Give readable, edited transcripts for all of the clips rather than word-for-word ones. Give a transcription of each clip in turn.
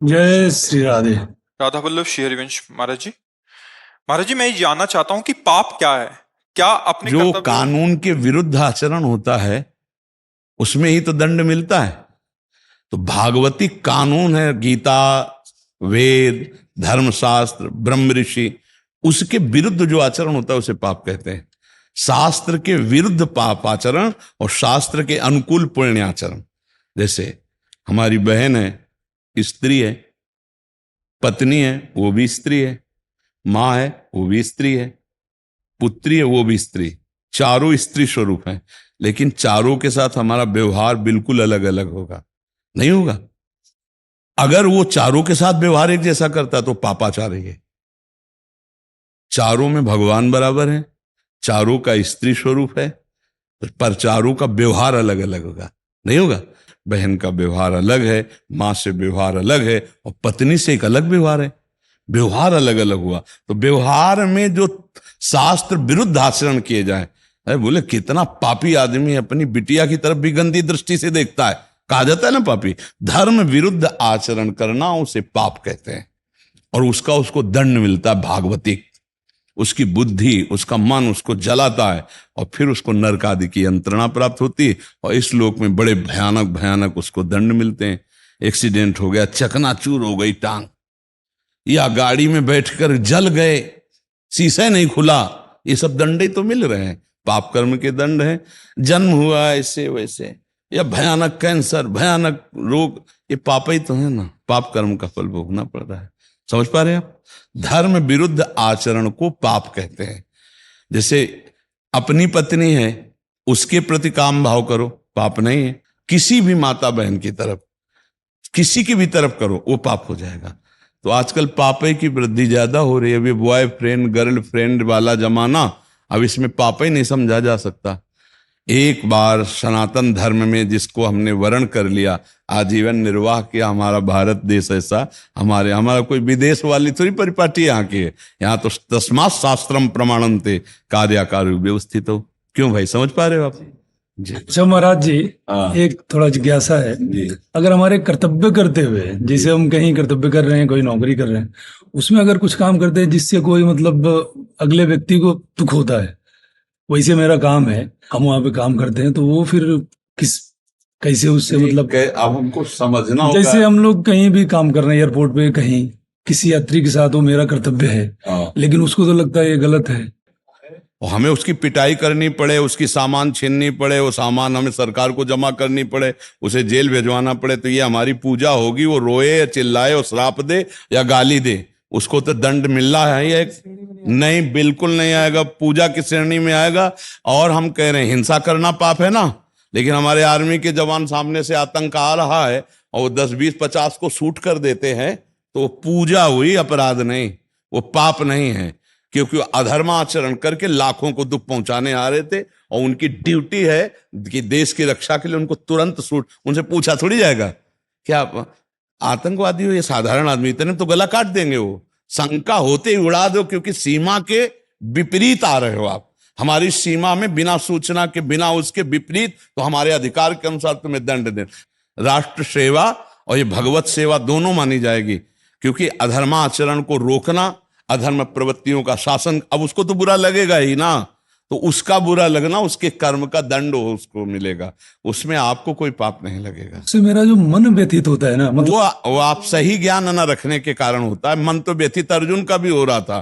जय श्री राधे। राधा वल्लभ श्री हरिवंश। महाराज जी मैं ये जानना चाहता हूँ कि पाप क्या है। क्या अपने जो कर्तव्य कानून के विरुद्ध आचरण होता है उसमें ही तो दंड मिलता है। तो भागवती कानून है, गीता, वेद, धर्मशास्त्र, ब्रह्म ऋषि, उसके विरुद्ध जो आचरण होता है उसे पाप कहते हैं। शास्त्र के विरुद्ध पाप आचरण और शास्त्र के अनुकूल पुण्य आचरण। जैसे हमारी बहन है, स्त्री है, पत्नी है, वो भी स्त्री है, माँ है, वो भी स्त्री है, पुत्री है, वो भी स्त्री। चारों स्त्री स्वरूप हैं, लेकिन चारों के साथ हमारा व्यवहार बिल्कुल अलग अलग होगा, नहीं होगा। अगर वो चारों के साथ व्यवहार एक जैसा करता तो पापाचार्य है। चारों में भगवान बराबर है, चारों का स्त्री स्वरूप है, पर चारों का व्यवहार अलग अलग होगा, नहीं होगा। बहन का व्यवहार अलग है, मां से व्यवहार अलग है, और पत्नी से एक अलग व्यवहार है। व्यवहार अलग अलग हुआ तो व्यवहार में जो शास्त्र विरुद्ध आचरण किए जाए, अरे बोले कितना पापी आदमी अपनी बिटिया की तरफ भी गंदी दृष्टि से देखता है, कहा जाता है ना पापी। धर्म विरुद्ध आचरण करना उसे पाप कहते हैं, और उसको दंड मिलता है भागवती। उसकी बुद्धि, उसका मन उसको जलाता है, और फिर उसको नरक आदि की यंत्रणा प्राप्त होती है, और इस लोक में बड़े भयानक भयानक उसको दंड मिलते हैं। एक्सीडेंट हो गया, चकनाचूर हो गई टांग, या गाड़ी में बैठकर जल गए, शीशा नहीं खुला, ये सब दंड ही तो मिल रहे हैं, पाप कर्म के दंड हैं। जन्म हुआ ऐसे वैसे, या भयानक कैंसर, भयानक रोग, ये पाप ही तो है ना, पाप कर्म का फल भोगना पड़ रहा है। समझ पा रहे हैं आप? धर्म विरुद्ध आचरण को पाप कहते हैं। जैसे अपनी पत्नी है, उसके प्रति काम भाव करो, पाप नहीं है। किसी भी माता बहन की तरफ, किसी की भी तरफ करो, वो पाप हो जाएगा। तो आजकल पापे की वृद्धि ज्यादा हो रही है। अभी बॉयफ्रेंड गर्लफ्रेंड वाला जमाना, अब इसमें पाप ही नहीं समझा जा सकता। एक बार सनातन धर्म में जिसको हमने वर्ण कर लिया, आजीवन निर्वाह किया, हमारा भारत देश ऐसा, हमारा कोई विदेश वाली थोड़ी परिपाटी यहाँ की है। यहाँ तो तस्मात् शास्त्रम प्रमाणन्ते कार्याकार्य व्यवस्थित हो। क्यों भाई, समझ पा रहे हो आप जी? अच्छा महाराज जी, हाँ एक थोड़ा जिज्ञासा है। जी। अगर हमारे कर्तव्य करते हुए, जैसे हम कहीं कर्तव्य कर रहे हैं, कोई नौकरी कर रहे हैं, उसमें अगर कुछ काम करते हैं जिससे कोई मतलब अगले व्यक्ति को दुख होता है, वैसे मेरा काम है, हम वहां पे काम करते हैं, तो वो फिर किस कैसे उससे मतलब अब हमको समझना होगा। जैसे हम लोग कहीं भी काम कर रहे हैं, एयरपोर्ट पे कहीं किसी यात्री के साथ, वो मेरा कर्तव्य है, लेकिन उसको तो लगता है ये गलत है, और हमें उसकी पिटाई करनी पड़े, उसकी सामान छीननी पड़े, वो सामान हमें सरकार को जमा करनी पड़े, उसे जेल भेजवाना पड़े, तो ये हमारी पूजा होगी? वो रोए या चिल्लाए और श्राप दे या गाली दे, उसको तो दंड मिल रहा है ये? नहीं, बिल्कुल नहीं आएगा, पूजा की श्रेणी में आएगा। और हम कह रहे हैं हिंसा करना पाप है ना, लेकिन हमारे आर्मी के जवान सामने से आतंक आ रहा है और वो 10 20 50 को शूट कर देते हैं, तो पूजा हुई, अपराध नहीं, वो पाप नहीं है। क्योंकि वो अधर्माचरण करके लाखों को दुख पहुंचाने आ रहे थे, और उनकी ड्यूटी है कि देश की रक्षा के लिए उनको तुरंत शूट, उनसे पूछा थोड़ी जाएगा क्या आतंकवादी हो या साधारण आदमी, इतने तो गला काट देंगे वो। शंका होते ही उड़ा दो, क्योंकि सीमा के विपरीत आ रहे हो आप। हमारी सीमा में बिना सूचना के, बिना उसके विपरीत, तो हमारे अधिकार के अनुसार तुम्हें दंड दे। राष्ट्र सेवा और ये भगवत सेवा दोनों मानी जाएगी, क्योंकि अधर्माचरण को रोकना, अधर्म प्रवृत्तियों का शासन, अब उसको तो बुरा लगेगा ही ना, तो उसका बुरा लगना, उसके कर्म का दंड उसको मिलेगा, उसमें आपको कोई पाप नहीं लगेगा। उससे मेरा जो मन व्यथित होता है ना, मतलब वो आप सही ज्ञान न रखने के कारण होता है। मन तो व्यथित अर्जुन का भी हो रहा था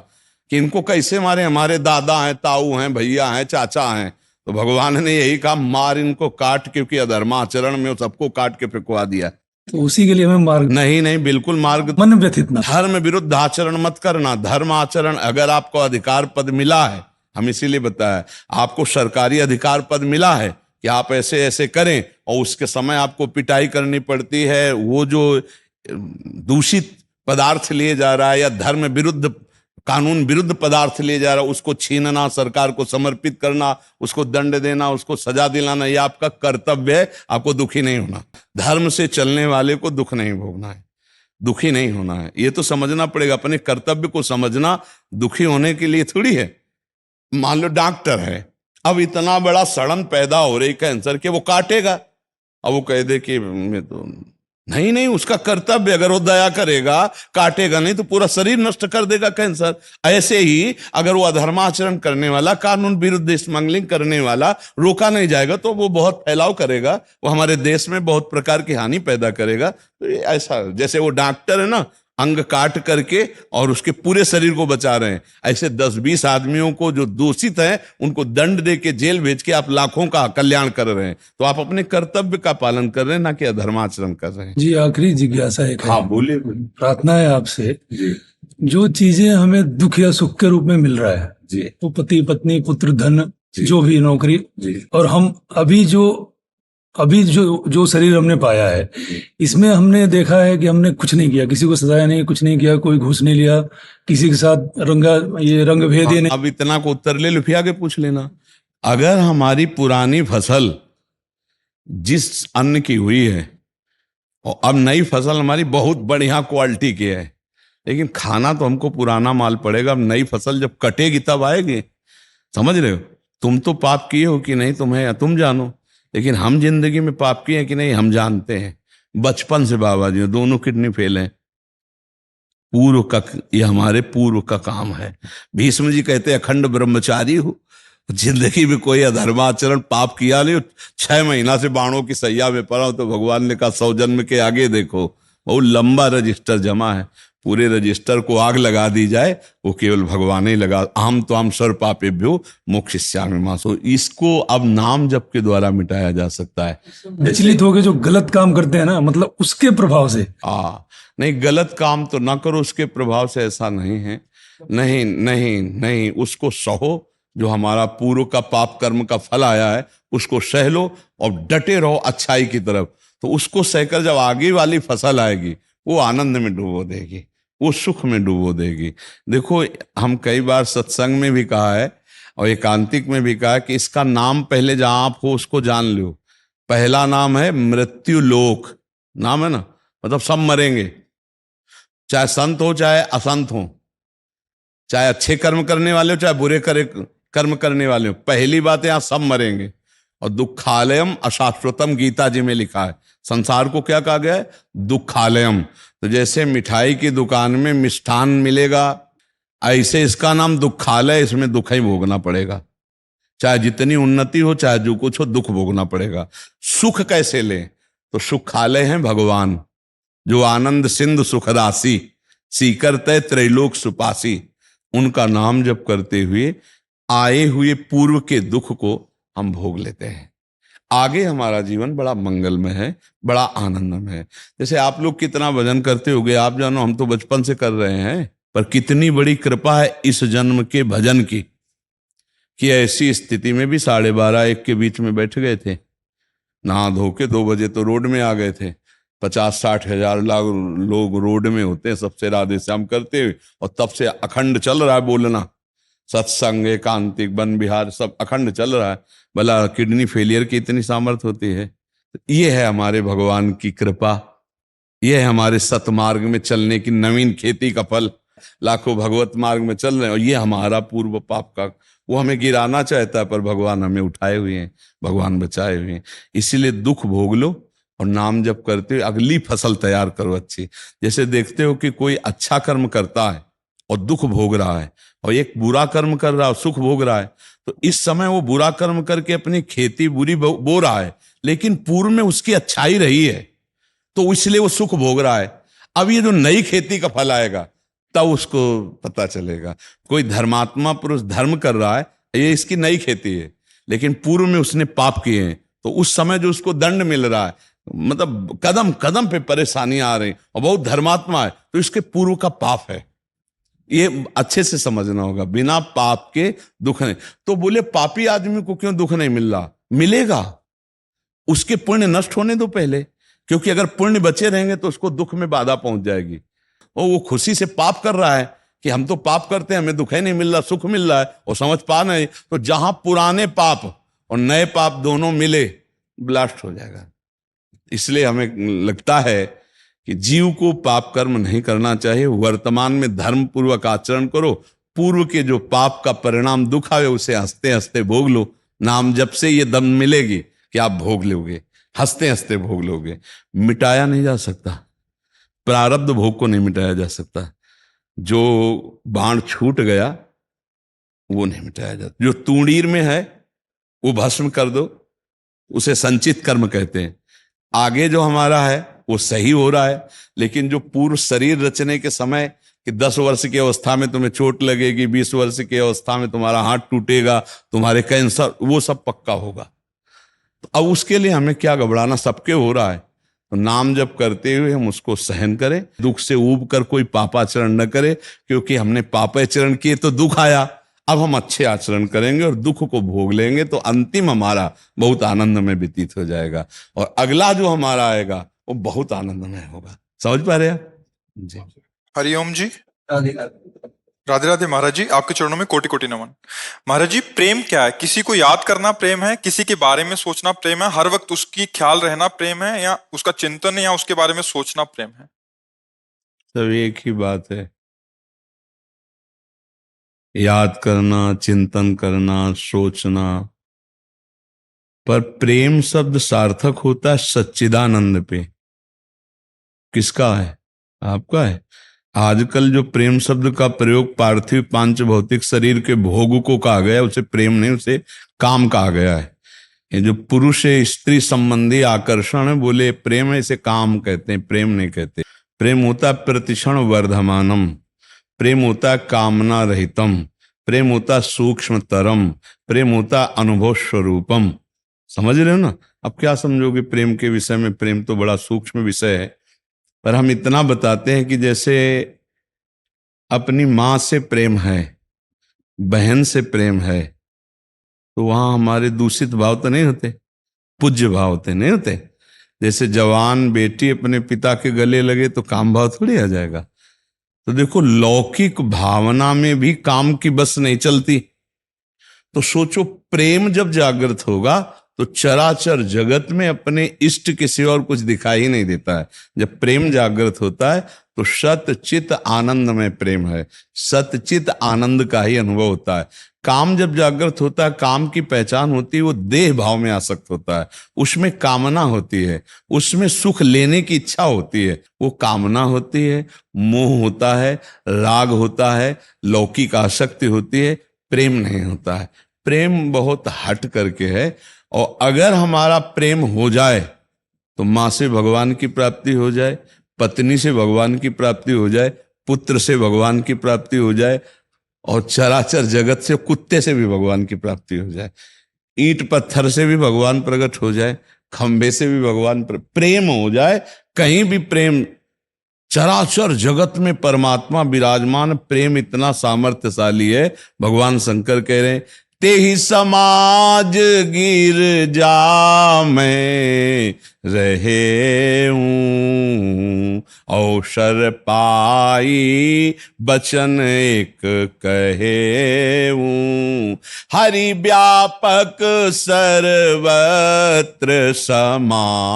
कि इनको कैसे मारे, हमारे दादा हैं, ताऊ हैं, भैया हैं, चाचा हैं। तो भगवान ने यही कहा, मार इनको, काट, क्योंकि अधर्माचरण में सबको काट के फेंकवा दिया। तो उसी के लिए हमें मार्ग नहीं नहीं, बिल्कुल मार्ग, मन व्यथित ना। धर्म विरुद्ध आचरण मत करना। धर्म आचरण, अगर आपको अधिकार पद मिला है, हम इसीलिए बताया, आपको सरकारी अधिकार पद मिला है कि आप ऐसे ऐसे करें, और उसके समय आपको पिटाई करनी पड़ती है, वो जो दूषित पदार्थ लिए जा रहा है या धर्म विरुद्ध, कानून विरुद्ध पदार्थ लिए जा रहा है, उसको छीनना, सरकार को समर्पित करना, उसको दंड देना, उसको सजा दिलाना, यह आपका कर्तव्य है। आपको दुखी नहीं होना, धर्म से चलने वाले को दुख नहीं भोगना है, दुखी नहीं होना है। ये तो समझना पड़ेगा, अपने कर्तव्य को समझना दुखी होने के लिए थोड़ी है। मान लो डॉक्टर है, अब इतना बड़ा सड़न पैदा हो रही कैंसर के, वो काटेगा, अब वो कह दे कि मैं तो नहीं नहीं, उसका कर्तव्य, अगर वो दया करेगा, काटेगा नहीं तो पूरा शरीर नष्ट कर देगा कैंसर। ऐसे ही अगर वो अधर्माचरण करने वाला, कानून विरुद्ध स्मगलिंग करने वाला रोका नहीं जाएगा तो वो बहुत फैलाव करेगा, वो हमारे देश में बहुत प्रकार की हानि पैदा करेगा। तो ये ऐसा, जैसे वो डॉक्टर है ना, अंग काट करके और उसके पूरे शरीर को बचा रहे हैं, ऐसे 10-20 आदमियों को जो दूषित हैं उनको दंड दे के जेल भेज के आप लाखों का कल्याण कर रहे हैं। तो आप अपने कर्तव्य का पालन कर रहे हैं, ना कि अधर्माचरण कर रहे हैं। जी, आखिरी जिज्ञासा एक है, हाँ बोलिए। प्रार्थना है आपसे। जी जो चीजें हमें दुख या सुख के रूप में मिल रहा है, जी वो पति पत्नी पुत्र धन, जी। जो भी नौकरी, जी और हम अभी जो शरीर हमने पाया है, इसमें हमने देखा है कि हमने कुछ नहीं किया, किसी को सताया नहीं, कुछ नहीं किया, कोई घूस नहीं लिया, किसी के साथ रंग भेद ये नहीं। अब इतना को उत्तर ले लो, फिर आगे पूछ लेना। अगर हमारी पुरानी फसल जिस अन्न की हुई है और अब नई फसल हमारी बहुत बढ़िया क्वालिटी की है, लेकिन खाना तो हमको पुराना माल पड़ेगा। अब नई फसल जब कटेगी तब आएगी, समझ रहे हो? तुम तो पाप किए हो कि नहीं तुम जानो, लेकिन हम जिंदगी में पाप किए हैं कि नहीं हम जानते हैं। बचपन से बाबा जी दोनों किडनी फेल हैं। पूर्व का, ये हमारे पूर्व का काम है। भीष्म जी कहते हैं अखंड ब्रह्मचारी हो, जिंदगी में कोई अधर्माचरण पाप किया नहीं, 6 महीना से बाणों की सैया में पड़ा हूं, तो भगवान ने कहा 100 जन्म के आगे देखो, बहुत लंबा रजिस्टर जमा है, पूरे रजिस्टर को आग लगा दी जाए, वो केवल भगवान ही लगा। अहम त्वाम सर्व पापेभ्यो मोक्षयिष्यामि मा। सो इसको अब नाम जप के द्वारा मिटाया जा सकता है। विचलित होकर जो गलत काम करते हैं ना, मतलब उसके प्रभाव से। नहीं, गलत काम तो ना करो उसके प्रभाव से, ऐसा नहीं है। नहीं नहीं नहीं, उसको सहो, जो हमारा पूर्व का पाप कर्म का फल आया है उसको सह लो और डटे रहो अच्छाई की तरफ। तो उसको सहकर जब आगे वाली फसल आएगी वो आनंद में डुबो देगी, वो सुख में डुबो देगी। देखो, हम कई बार सत्संग में भी कहा है और एकांतिक में भी कहा है कि इसका नाम पहले जहां आप हो उसको जान लो। पहला नाम है मृत्यु लोक, नाम है ना, मतलब सब मरेंगे, चाहे संत हो चाहे असंत हो, चाहे अच्छे कर्म करने वाले हो चाहे बुरे कर्म करने वाले हो। पहली बात है, यहां सब मरेंगे। और दुखालयम अशाश्वतम, गीता जी में लिखा है। संसार को क्या कहा गया है? दुखालयम। तो जैसे मिठाई की दुकान में मिष्ठान मिलेगा, ऐसे इसका नाम दुखालय, इसमें दुख ही भोगना पड़ेगा। चाहे जितनी उन्नति हो चाहे जो कुछ हो, दुख भोगना पड़ेगा। सुख कैसे लें? तो सुखालय है भगवान, जो आनंद सिंधु सुख राशि, सीकर तय त्रैलोक सुपासी। उनका नाम जप करते हुए आए हुए पूर्व के दुख को हम भोग लेते हैं। आगे हमारा जीवन बड़ा मंगलमय है, बड़ा आनंदमय है। जैसे आप लोग कितना भजन करते होगे आप जानो, हम तो बचपन से कर रहे हैं, पर कितनी बड़ी कृपा है इस जन्म के भजन की, कि ऐसी स्थिति में भी 12:30-1 के बीच में बैठ गए थे, नहा धो के 2 बजे तो रोड में आ गए थे। 50-60 हजार लोग रोड में होते हैं सबसे राधे श्याम करते हुए, और तब से अखंड चल रहा है बोलना, सत्संग एकांतिक वन विहार सब अखंड चल रहा है। भला किडनी फेलियर की इतनी सामर्थ्य होती है? ये है हमारे भगवान की कृपा, ये है हमारे सतमार्ग में चलने की नवीन खेती का फल। लाखों भगवत मार्ग में चल रहे हैं और ये हमारा पूर्व पाप का, वो हमें गिराना चाहता है पर भगवान हमें उठाए हुए हैं, भगवान बचाए हुए हैं। इसीलिए दुख भोग लो और नाम जप करते हुए अगली फसल तैयार करो अच्छी। जैसे देखते हो कि कोई अच्छा कर्म करता है और दुख भोग रहा है, और एक बुरा कर्म कर रहा है और सुख भोग रहा है, तो इस समय वो बुरा कर्म करके अपनी खेती बुरी बो रहा है, लेकिन पूर्व में उसकी अच्छाई रही है तो इसलिए वो सुख भोग रहा है। अब ये जो नई खेती का फल आएगा तब उसको पता चलेगा। कोई धर्मात्मा पुरुष धर्म कर रहा है, ये इसकी नई खेती है, लेकिन पूर्व में उसने पाप किए हैं, तो उस समय जो उसको दंड मिल रहा है, मतलब कदम कदम पे परेशानियां आ रही और बहुत धर्मात्मा है, तो इसके पूर्व का पाप है। ये अच्छे से समझना होगा, बिना पाप के दुख नहीं। तो बोले पापी आदमी को क्यों दुख नहीं मिल रहा? मिलेगा, उसके पुण्य नष्ट होने दो पहले, क्योंकि अगर पुण्य बचे रहेंगे तो उसको दुख में बाधा पहुंच जाएगी। और वो खुशी से पाप कर रहा है कि हम तो पाप करते हैं, हमें दुख ही नहीं मिल रहा, सुख मिल रहा है, और समझ पा नहीं। तो जहां पुराने पाप और नए पाप दोनों मिले, ब्लास्ट हो जाएगा। इसलिए हमें लगता है कि जीव को पाप कर्म नहीं करना चाहिए, वर्तमान में धर्म पूर्वक आचरण करो, पूर्व के जो पाप का परिणाम दुख आवे उसे हंसते हंसते भोग लो। नाम जब से ये दम मिलेगी कि आप भोग लोगे। हंसते हंसते भोग लोगे। मिटाया नहीं जा सकता, प्रारब्ध भोग को नहीं मिटाया जा सकता। जो बाण छूट गया वो नहीं मिटाया जाता। जो तूणीर में है वो भस्म कर दो, उसे संचित कर्म कहते हैं। आगे जो हमारा है वो सही हो रहा है, लेकिन जो पूर्व शरीर रचने के समय कि 10 वर्ष की अवस्था में तुम्हें चोट लगेगी, 20 वर्ष की अवस्था में तुम्हारा हाथ टूटेगा, तुम्हारे कैंसर, वो सब पक्का होगा। तो अब उसके लिए हमें क्या घबराना, सबके हो रहा है। तो नाम जप करते हुए हम उसको सहन करें, दुख से ऊब कर कोई पापाचरण न करे, क्योंकि हमने पापाचरण किए तो दुख आया। अब हम अच्छे आचरण करेंगे और दुख को भोग लेंगे तो अंतिम हमारा बहुत आनंद में व्यतीत हो जाएगा, और अगला जो हमारा आएगा वो बहुत आनंदमय होगा। समझ पा रहे हैं जी? हरिओम जी। राधे राधे महाराज जी, आपके चरणों में कोटि कोटि नमन। महाराज जी, प्रेम क्या है? किसी को याद करना प्रेम है, किसी के बारे में सोचना प्रेम है, हर वक्त उसकी ख्याल रहना प्रेम है, या उसका चिंतन या उसके बारे में सोचना प्रेम है? सब एक ही बात है। याद करना, चिंतन करना, सोचना, पर प्रेम शब्द सार्थक होता है सच्चिदानंद पे। किसका है? आपका है। आजकल जो प्रेम शब्द का प्रयोग पार्थिव पांच भौतिक शरीर के भोग को कहा गया, उसे प्रेम नहीं, उसे काम कहा गया है। ये जो पुरुष स्त्री संबंधी आकर्षण है, बोले प्रेम है, इसे काम कहते हैं, प्रेम नहीं कहते। प्रेम होता है प्रतिक्षण वर्धमानम, प्रेम होता है कामना रहितम, प्रेम होता है सूक्ष्मतरम, प्रेम होता है अनुभव स्वरूपम। समझ रहे हो ना? अब क्या समझोगे प्रेम के विषय में? प्रेम तो बड़ा सूक्ष्म विषय है, पर हम इतना बताते हैं कि जैसे अपनी माँ से प्रेम है, बहन से प्रेम है, तो वहां हमारे दूषित भाव तो नहीं होते, पूज्य भाव होते नहीं होते। जैसे जवान बेटी अपने पिता के गले लगे तो काम भाव थोड़ी आ जाएगा। तो देखो, लौकिक भावना में भी काम की बस नहीं चलती। तो सोचो, प्रेम जब जागृत होगा तो चराचर जगत में अपने इष्ट के सिवा और कुछ दिखाई ही नहीं देता है। जब प्रेम जागृत होता है तो सतचित आनंद में प्रेम है, सतचित आनंद का ही अनुभव होता है। काम जब जागृत होता है, काम की पहचान होती है, वो देह भाव में आसक्त होता है, उसमें कामना होती है, उसमें सुख लेने की इच्छा होती है, वो कामना होती है, मोह होता है, राग होता है, लौकिक आसक्ति होती है, प्रेम नहीं होता है। प्रेम बहुत हट करके है, और अगर हमारा प्रेम हो जाए तो माँ से भगवान की प्राप्ति हो जाए, पत्नी से भगवान की प्राप्ति हो जाए, पुत्र से भगवान की प्राप्ति हो जाए, और चराचर जगत से, कुत्ते से भी भगवान की प्राप्ति हो जाए, ईंट पत्थर से भी भगवान प्रकट हो जाए, खंबे से भी भगवान प्रेम हो जाए, कहीं भी प्रेम। चराचर जगत में परमात्मा विराजमान, प्रेम इतना सामर्थ्यशाली है। भगवान शंकर कह रहे हैं, तेहि समाज गिरजा में रहे हूँ, अवसर पाई बचन एक कहे हूँ, हरि व्यापक सर्वत्र समाना।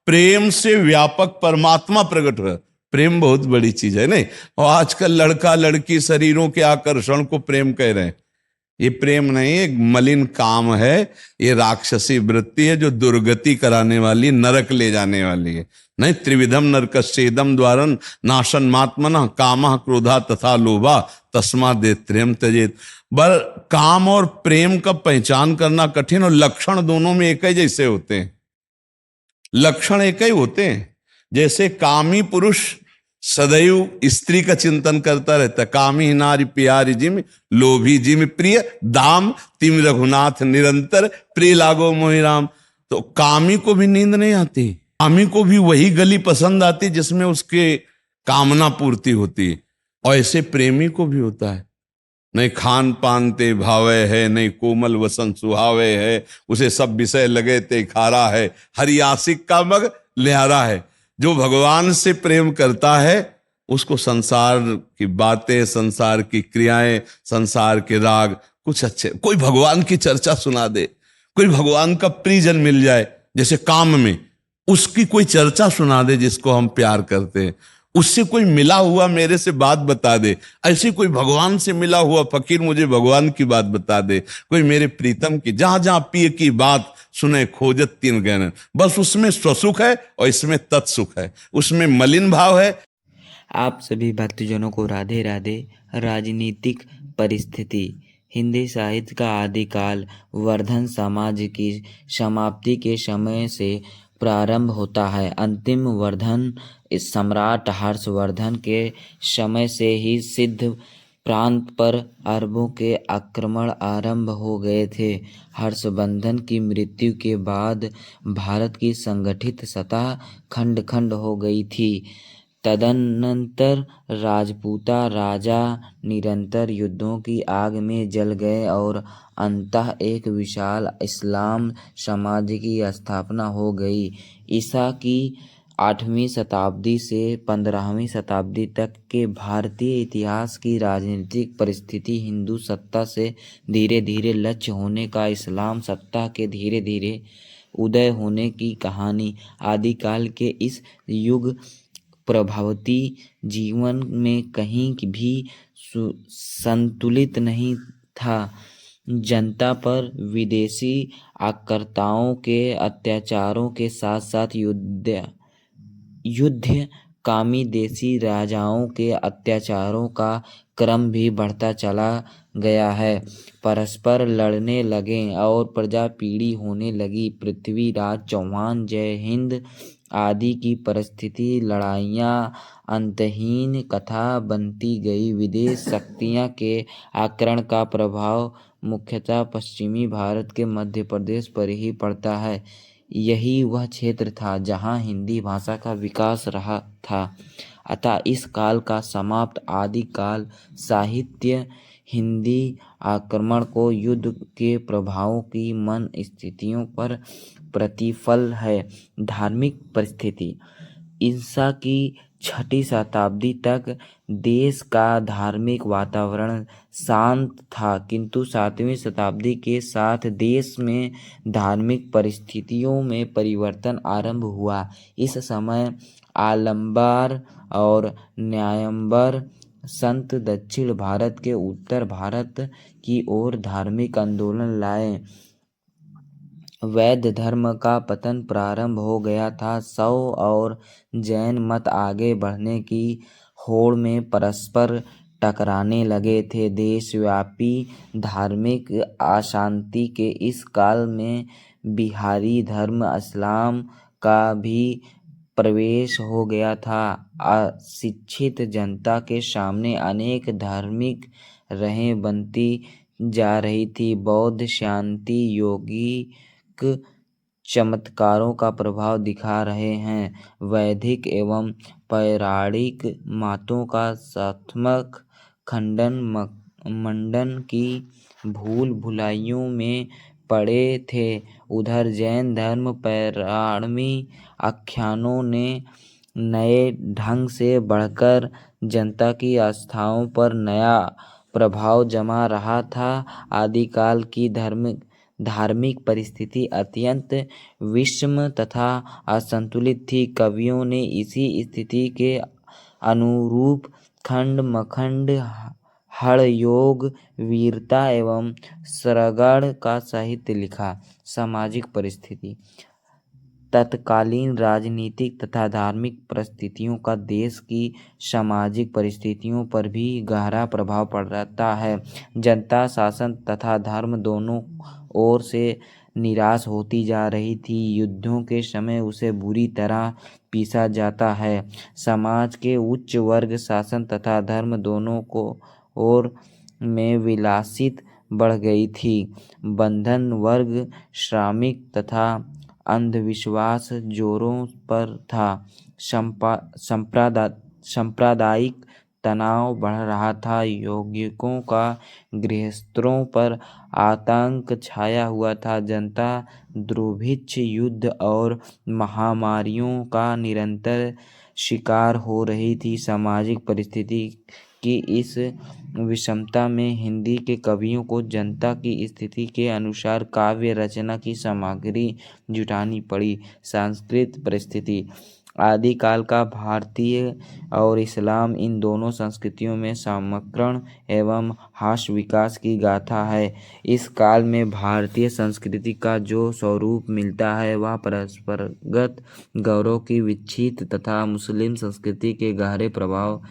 प्रेम से व्यापक परमात्मा प्रकट हुआ। प्रेम बहुत बड़ी चीज है नहीं? और आजकल लड़का लड़की शरीरों के आकर्षण को प्रेम कह रहे हैं। ये प्रेम नहीं, एक मलिन काम है, ये राक्षसी वृत्ति है जो दुर्गति कराने वाली, नरक ले जाने वाली है। नहीं, त्रिविधम नरकस्येदम द्वारन नाशन मात्मना कामः क्रोधा तथा लोभा तस्मा देत्रेम त्यजेत। पर काम और प्रेम का पहचान करना कठिन, और लक्षण दोनों में एक ही जैसे होते हैं, लक्षण एक ही होते हैं। जैसे कामी पुरुष सदैव स्त्री का चिंतन करता रहता, कामी नारी प्यारी जिम, लोभी जिम प्रिय दाम, तिम रघुनाथ निरंतर, प्रिय लागो मोहि राम। तो कामी को भी नींद नहीं आती, कामी को भी वही गली पसंद आती जिसमें उसके कामना पूर्ति होती, और ऐसे प्रेमी को भी होता है। नहीं खान पान ते भावे है, नहीं कोमल वसन सुहावे है, उसे सब विषय लगे ते खारा है, हरि आशिक का मग लिहारा है। जो भगवान से प्रेम करता है उसको संसार की बातें, संसार की क्रियाएं, संसार के राग कुछ अच्छे, कोई भगवान की चर्चा सुना दे, कोई भगवान का प्रियजन मिल जाए, जैसे काम में उसकी कोई चर्चा सुना दे जिसको हम प्यार करते हैं, उससे कोई मिला हुआ मेरे से बात बता दे, ऐसे कोई भगवान से मिला हुआ फकीर मुझे भगवान की बात बता दे, कोई मेरे प्रीतम की, जहां जहां पिय की बात सुने खोजत तीन गहन, बस उसमें स्वसुख है और इसमें तत्सुख है, उसमें मलिन भाव है। आप सभी भक्तजनों को राधे राधे। राजनीतिक परिस्थिति। हिंदी साहित्य का आदिकाल वर्धन समाज की समाप्ति के समय से प्रारंभ होता है। अंतिम वर्धन इस सम्राट हर्षवर्धन के समय से ही सिद्ध प्रांत पर अरबों के आक्रमण आरंभ हो गए थे। हर्षवर्धन की मृत्यु के बाद भारत की संगठित सत्ता खंड खंड हो गई थी। तदनंतर राजपूता राजा निरंतर युद्धों की आग में जल गए और अंततः एक विशाल इस्लाम समाज की स्थापना हो गई। ईसा की 8वीं शताब्दी से 15वीं शताब्दी तक के भारतीय इतिहास की राजनीतिक परिस्थिति हिंदू सत्ता से धीरे धीरे लक्ष्य होने का इस्लाम सत्ता के धीरे धीरे उदय होने की कहानी। आदिकाल के इस युग प्रभावती जीवन में कहीं भी संतुलित नहीं था। जनता पर विदेशी आक्रमणकारियों के अत्याचारों के साथ साथ युद्धकामी देशी राजाओं के अत्याचारों का क्रम भी बढ़ता चला गया है। परस्पर लड़ने लगे और प्रजा पीड़ी होने लगी। पृथ्वीराज चौहान, जय हिंद आदि की परिस्थिति लड़ाइयाँ अंतहीन कथा बनती गई। विदेश शक्तियों के आक्रमण का प्रभाव मुख्यतः पश्चिमी भारत के मध्य प्रदेश पर ही पड़ता है। यही वह क्षेत्र था जहाँ हिंदी भाषा का विकास रहा था। अतः इस काल का समाप्त आदिकाल साहित्य हिंदी आक्रमण को युद्ध के प्रभावों की मन स्थितियों पर प्रतिफल है। धार्मिक परिस्थिति। ईसा की 6वीं शताब्दी तक देश का धार्मिक वातावरण शांत था, किंतु 7वीं शताब्दी के साथ देश में धार्मिक परिस्थितियों में परिवर्तन आरंभ हुआ। इस समय आलंबर और न्यायंबर संत दक्षिण भारत के उत्तर भारत की ओर धार्मिक आंदोलन लाए। वैद्य धर्म का पतन प्रारंभ हो गया था। शैव और जैन मत आगे बढ़ने की होड़ में परस्पर टकराने लगे थे। देशव्यापी धार्मिक अशांति के इस काल में बिहारी धर्म इस्लाम का भी प्रवेश हो गया था। अशिक्षित जनता के सामने अनेक धार्मिक राहें बनती जा रही थी। बौद्ध शांति यौगिक चमत्कारों का प्रभाव दिखा रहे हैं। वैदिक एवं पौराणिक मतों का सात्मक खंडन मंडन की भूल भुलाइयों में पड़े थे। उधर जैन धर्म पौराणिक आख्यानों ने नए ढंग से बढ़कर जनता की आस्थाओं पर नया प्रभाव जमा रहा था। आदिकाल की धार्मिक परिस्थिति अत्यंत विषम तथा असंतुलित थी। कवियों ने इसी स्थिति के अनुरूप खंड मखंड हठयोग वीरता एवं सृगण का साहित्य लिखा। सामाजिक परिस्थिति। तत्कालीन राजनीतिक तथा धार्मिक परिस्थितियों का देश की सामाजिक परिस्थितियों पर भी गहरा प्रभाव पड़ता है। जनता शासन तथा धर्म दोनों ओर से निराश होती जा रही थी। युद्धों के समय उसे बुरी तरह पीसा जाता है। समाज के उच्च वर्ग शासन तथा धर्म दोनों को ओर में विलासित बढ़ गई थी। बंधन वर्ग श्रमिक तथा अंधविश्वास जोरों पर था। सांप्रदायिक तनाव बढ़ रहा था। यौगिकों का गृहस्थों पर आतंक छाया हुआ था। जनता दुर्भिक्ष युद्ध और महामारियों का निरंतर शिकार हो रही थी। सामाजिक परिस्थिति की इस विषमता में हिंदी के कवियों को जनता की स्थिति के अनुसार काव्य रचना की सामग्री जुटानी पड़ी। सांस्कृतिक परिस्थिति। आदिकाल का भारतीय और इस्लाम इन दोनों संस्कृतियों में समकरण एवं हास्य विकास की गाथा है। इस काल में भारतीय संस्कृति का जो स्वरूप मिलता है वह परस्परगत गौरव की विकसित तथा मुस्लिम संस्कृति के गहरे प्रभाव